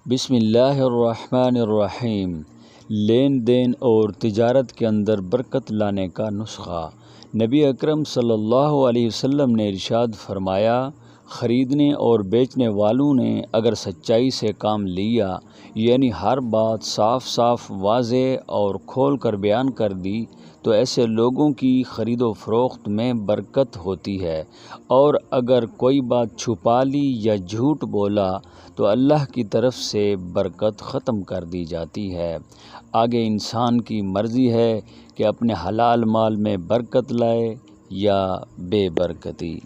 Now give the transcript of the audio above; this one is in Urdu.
بسم اللہ الرحمن الرحیم۔ لین دین اور تجارت کے اندر برکت لانے کا نسخہ۔ نبی اکرم صلی اللہ علیہ وسلم نے ارشاد فرمایا، خریدنے اور بیچنے والوں نے اگر سچائی سے کام لیا، یعنی ہر بات صاف صاف واضح اور کھول کر بیان کر دی، تو ایسے لوگوں کی خرید و فروخت میں برکت ہوتی ہے، اور اگر کوئی بات چھپا لی یا جھوٹ بولا تو اللہ کی طرف سے برکت ختم کر دی جاتی ہے۔ آگے انسان کی مرضی ہے کہ اپنے حلال مال میں برکت لائے یا بے برکتی۔